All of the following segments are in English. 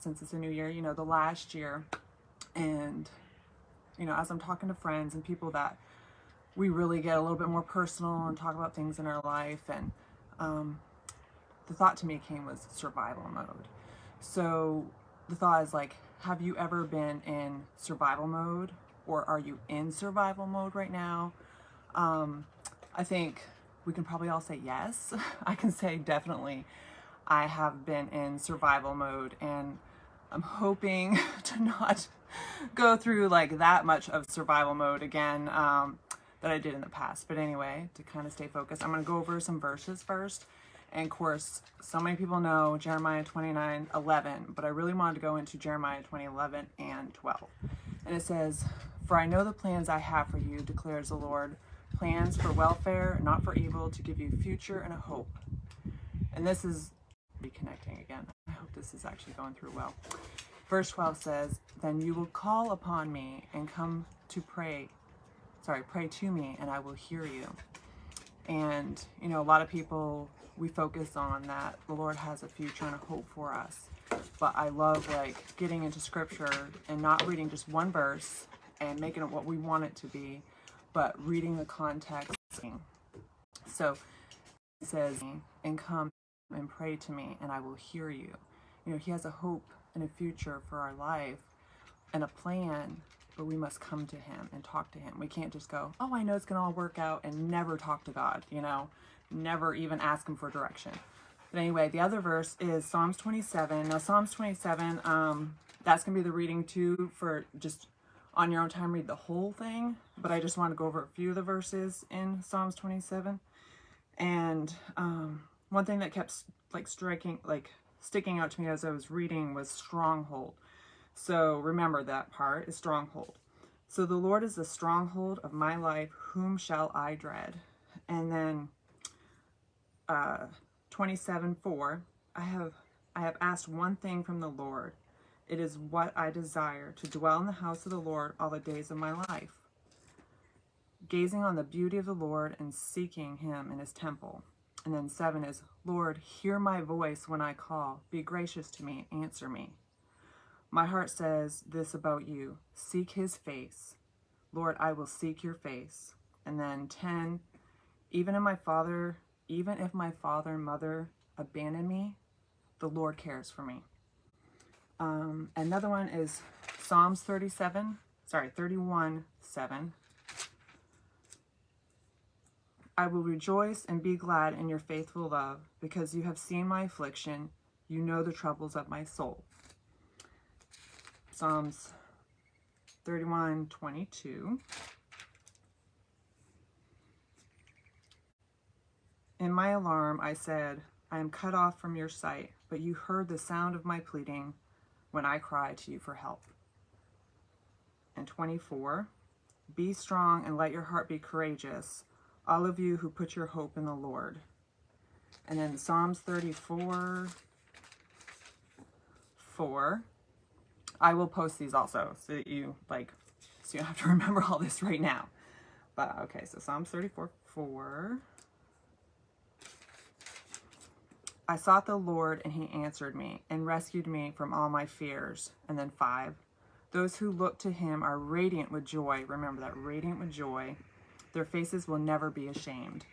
since it's a new year, you know, the last year. And, you know, as I'm talking to friends and people that we really get a little bit more personal and talk about things in our life, and the thought to me came was survival mode. So the thought is like, have you ever been in survival mode, or are you in survival mode right now? I think we can probably all say yes. I can say definitely I have been in survival mode, and I'm hoping to not go through like that much of survival mode again that I did in the past. But anyway, to kind of stay focused, I'm going to go over some verses first. And of course, so many people know Jeremiah 29:11, but I really wanted to go into Jeremiah 20:11 and 12. And it says, "For I know the plans I have for you, declares the Lord, plans for welfare, not for evil, to give you future and a hope." And this is reconnecting again. I hope this is actually going through well. Verse 12 says, "Then you will call upon me and come to pray to me, and I will hear you." And, you know, a lot of people, we focus on that the Lord has a future and a hope for us. But I love like getting into scripture and not reading just one verse and making it what we want it to be, but reading the context. So it says, "And come and pray to me, and I will hear you." You know, he has a hope and a future for our life and a plan, but we must come to him and talk to him. We can't just go, "Oh, I know it's gonna all work out," and never talk to God, you know, never even ask him for direction. But anyway, the other verse is Psalms 27. Now, Psalms 27, that's gonna be the reading too, for just on your own time, read the whole thing. But I just want to go over a few of the verses in Psalms 27. And one thing that kept like sticking out to me as I was reading was stronghold. So remember that part is stronghold. "So the Lord is the stronghold of my life, whom shall I dread?" And then 27:4, I have asked one thing from the Lord. It is what I desire, to dwell in the house of the Lord all the days of my life, gazing on the beauty of the Lord and seeking him in his temple. And then 7 is, "Lord, hear my voice when I call. Be gracious to me, answer me." My heart says this about you: seek his face. Lord, I will seek your face. And then 10, even if my father and mother abandon me, the Lord cares for me. Another one is Psalms 31:7. "I will rejoice and be glad in your faithful love, because you have seen my affliction. You know the troubles of my soul." Psalms 31:22. "In my alarm, I said, I am cut off from your sight, but you heard the sound of my pleading when I cried to you for help." And 24, "Be strong and let your heart be courageous, all of you who put your hope in the Lord." And then Psalms 34:4. I will post these also so that you so you don't have to remember all this right now. But okay, so Psalms 34:4. "I sought the Lord, and he answered me and rescued me from all my fears." And then 5, "Those who look to him are radiant with joy." Remember that, radiant with joy. "Their faces will never be ashamed."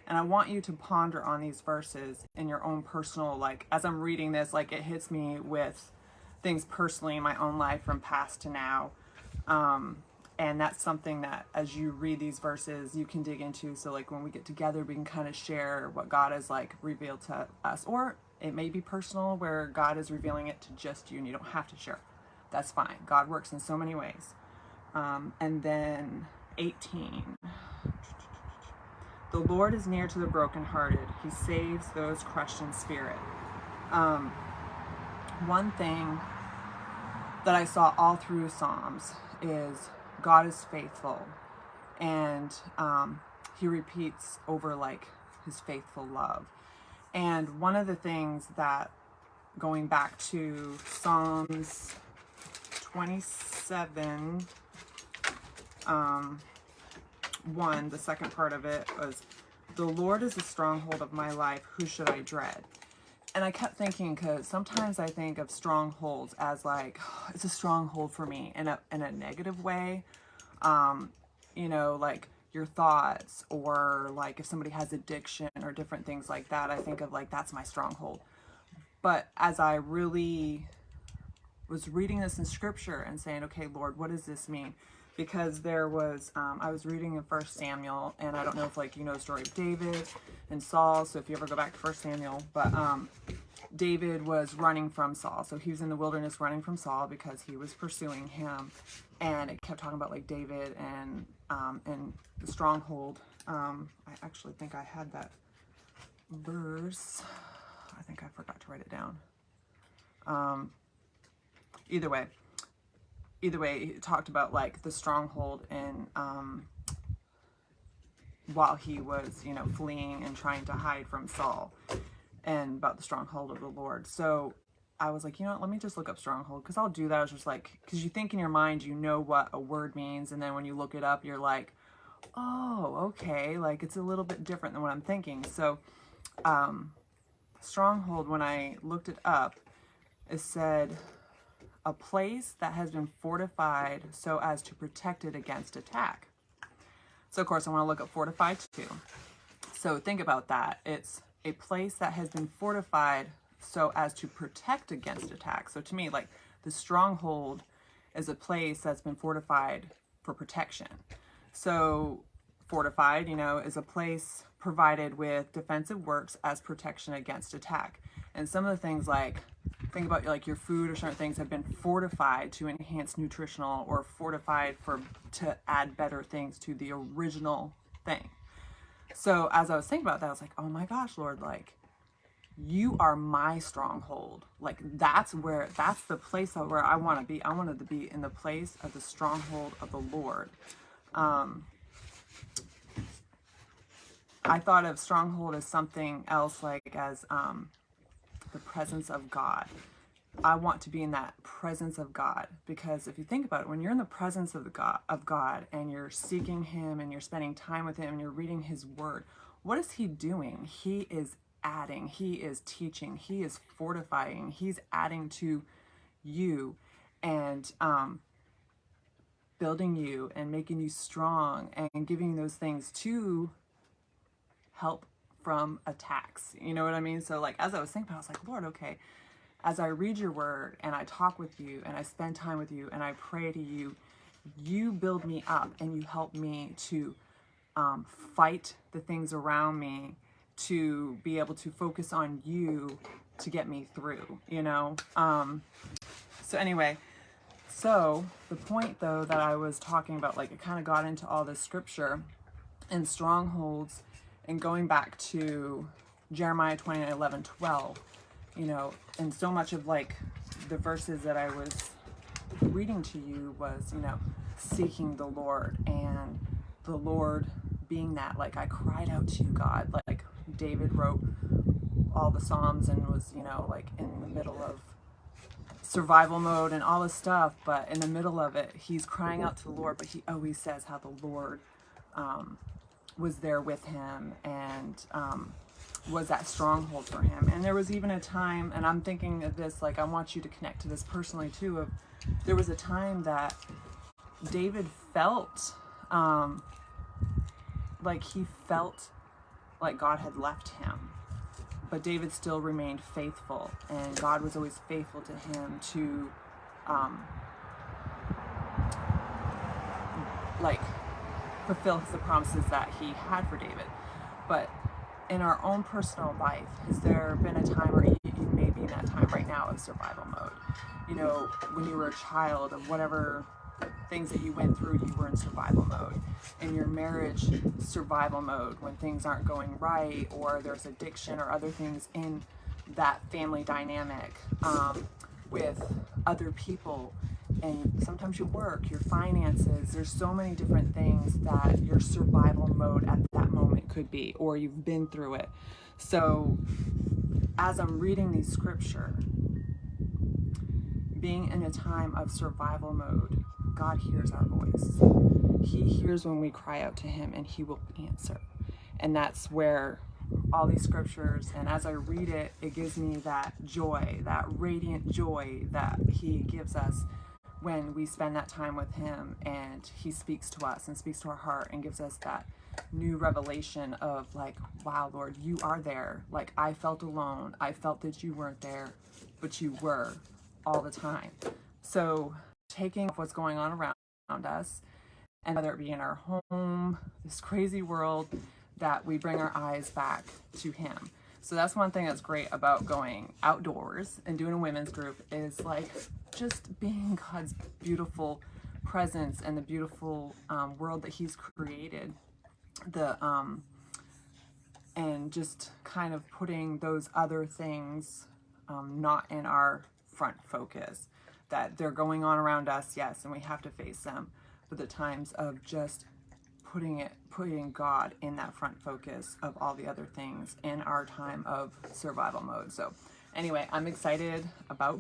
And I want you to ponder on these verses in your own personal, like, as I'm reading this, like, it hits me with things personally in my own life from past to now. And that's something that as you read these verses, you can dig into. So like when we get together, we can kind of share what God has like revealed to us. Or it may be personal where God is revealing it to just you and you don't have to share. That's fine. God works in so many ways. And then 18. "The Lord is near to the brokenhearted. He saves those crushed in spirit." One thing that I saw all through Psalms is God is faithful, and he repeats over like his faithful love. And one of the things that, going back to Psalms 27, 1, the second part of it was, "The Lord is the stronghold of my life, who should I dread?" And I kept thinking, because sometimes I think of strongholds as like, it's a stronghold for me in a negative way. You know, like your thoughts, or like if somebody has addiction or different things like that, I think of like, that's my stronghold. But as I really was reading this in scripture and saying, okay, Lord, what does this mean? Because there was, I was reading in 1 Samuel, and I don't know if like, you know, the story of David and Saul. So if you ever go back to 1 Samuel, but David was running from Saul. So he was in the wilderness running from Saul because he was pursuing him. And it kept talking about like David and the stronghold. I actually think I had that verse. I think I forgot to write it down. Either way, it talked about like the stronghold, and while he was, you know, fleeing and trying to hide from Saul, and about the stronghold of the Lord. So I was like, you know what, let me just look up stronghold, because I'll do that. I was just like, because you think in your mind, you know what a word means, and then when you look it up, you're like, oh, okay, like it's a little bit different than what I'm thinking. So stronghold, when I looked it up, it said a place that has been fortified so as to protect it against attack. So of course I want to look up fortified too. So think about that. It's a place that has been fortified so as to protect against attack. So to me, like the stronghold is a place that's been fortified for protection. So fortified, you know, is a place provided with defensive works as protection against attack. And some of the things, like think about like your food or certain things have been fortified to enhance nutritional, or fortified to add better things to the original thing. So as I was thinking about that, I was like, oh my gosh, Lord, like you are my stronghold. Like that's the place where I want to be. I wanted to be in the place of the stronghold of the Lord. I thought of stronghold as something else, like as the presence of God. I want to be in that presence of God, because if you think about it, when you're in the presence of God and you're seeking him and you're spending time with him and you're reading his word, what is he doing? He is adding, he is teaching, he is fortifying, he's adding to you and building you and making you strong and giving you those things to help from attacks. You know what I mean? So like as I was thinking, I was like, Lord, okay, as I read your word and I talk with you and I spend time with you and I pray to you, you build me up and you help me to fight the things around me, to be able to focus on you to get me through, you know? So anyway, so the point though that I was talking about, like it kind of got into all this scripture and strongholds, and going back to Jeremiah 29:11-12, you know, and so much of like the verses that I was reading to you was, you know, seeking the Lord, and the Lord being that, like I cried out to you, God, like David wrote all the Psalms and was, you know, like in the middle of survival mode and all this stuff, but in the middle of it, he's crying out to the Lord, but he always says how the Lord was there with him and was that stronghold for him. And there was even a time, and I'm thinking of this, like I want you to connect to this personally too, of there was a time that David felt like he felt like God had left him, but David still remained faithful, and God was always faithful to him to like fulfill the promises that he had for David. But in our own personal life, has there been a time, or you may be in that time right now of survival mode? You know, when you were a child, of whatever things that you went through, you were in survival mode. In your marriage, survival mode, when things aren't going right, or there's addiction or other things in that family dynamic with other people, and sometimes your work, your finances, there's so many different things that your survival mode at that moment could be, or you've been through it. So as I'm reading these scripture, being in a time of survival mode, God hears our voice. He hears when we cry out to him, and he will answer. And that's where all these scriptures, and as I read it, it gives me that joy, that radiant joy that he gives us when we spend that time with him, and he speaks to us and speaks to our heart and gives us that new revelation of like, wow, Lord, you are there. Like, I felt alone. I felt that you weren't there, but you were all the time. So taking what's going on around us, and whether it be in our home, this crazy world, that we bring our eyes back to him. So that's one thing that's great about going outdoors and doing a women's group, is like just being God's beautiful presence and the beautiful world that he's created. And just kind of putting those other things not in our front focus, that they're going on around us, yes, and we have to face them, but the times of just putting God in that front focus of all the other things in our time of survival mode. So anyway, I'm excited about